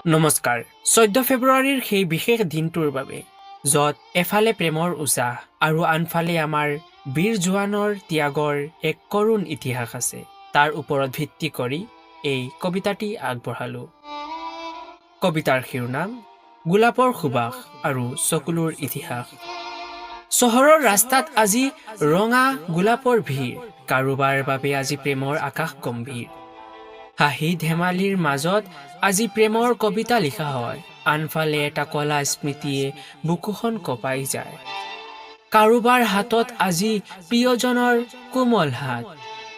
নমস্কাৰ 14 ফেব্ৰুৱাৰীৰ সেই বিশেষ দিনটোৰ বাবে য'ত এফালে প্ৰেমৰ উৎসাহ আৰু আনফালে আমাৰ বীৰ জোৱানৰ ত্যাগৰ এক কৰুণ ইতিহাস আছে তাৰ ওপৰত ভিত্তি কৰি এই কবিতাটি আগবঢ়ালো। কবিতাৰ শিৰোনাম গোলাপৰ সুবাস আৰু চকুলোৰ ইতিহাস। চহৰৰ ৰাস্তাত আজি ৰঙা গোলাপৰ ভিৰ, কাৰোবাৰ বাবে আজি প্ৰেমৰ আকাশ গম্ভীৰ। হাঁহি ধেমালিৰ মাজত আজি প্ৰেমৰ কবিতা লিখা হয়, আনফালে এটা কলা স্মৃতিয়ে বুকুখন কঁপাই যায়। কাৰোবাৰ হাতত আজি প্ৰিয়জনৰ কোমল হাত,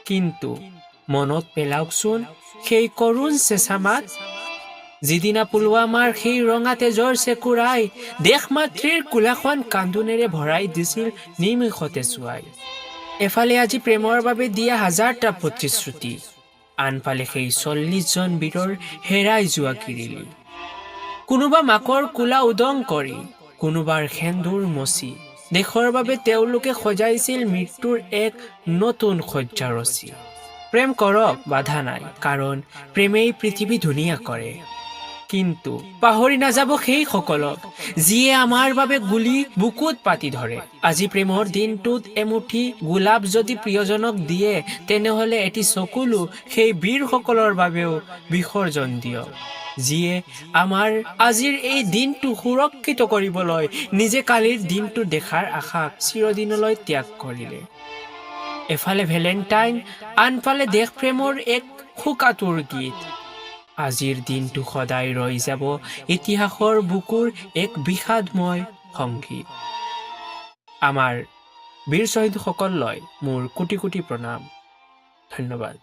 কিন্তু মনত পেলাওকচোন সেই কৰুণ চেঁচা মাত। যিদিনা পুলৱামাৰ সেই ৰঙা তেজৰ চেকুৰাই দেশ মাতৃৰ কোলাখন কান্দোনেৰে ভৰাই দিছিল নিমিষতে চুৱাই। এফালে আজি প্ৰেমৰ বাবে দিয়া হাজাৰটা প্ৰতিশ্ৰুতি, আনফালে সেই 40 জন বীৰৰ হেৰাই যোৱা কিৰিলি। কোনোবা মাকৰ কোলা উদং কৰি, কোনোবাৰ সেন্দুৰ মচি, দেশৰ বাবে তেওঁলোকে সজাইছিল মৃত্যুৰ এক নতুন শয্যাৰচি। প্ৰেম কৰক, বাধা নাই, কাৰণ প্ৰেমেই পৃথিৱী ধুনীয়া কৰে। কিন্তু পাহৰি নাযাব সেই সকলক যিয়ে আমাৰ বাবে গুলী বুকুত পাতি ধৰে। আজি প্ৰেমৰ দিনটোত এমুঠি গোলাপ যদি প্ৰিয়জনক দিয়ে, তেনেহলে এটি চকুলো সেই বীৰসকলৰ বাবেও বিসৰ্জন দিয়ক, যিয়ে আমাৰ আজিৰ এই দিনটো সুৰক্ষিত কৰিবলৈ নিজে কালিৰ দিনটো দেখাৰ আশাক চিৰদিনলৈ ত্যাগ কৰিলে। এফালে ভেলেণ্টাইন, আনফালে দেশ প্ৰেমৰ এক শোকাতুৰ গীত। আজিৰ দিনটো সদায় ৰৈ যাব ইতিহাসৰ বুকুৰ এক বিষাদময় সংগীত। আমাৰ বীৰ শ্বহীদসকললৈ মোৰ কোটি কোটি প্ৰণাম। ধন্যবাদ।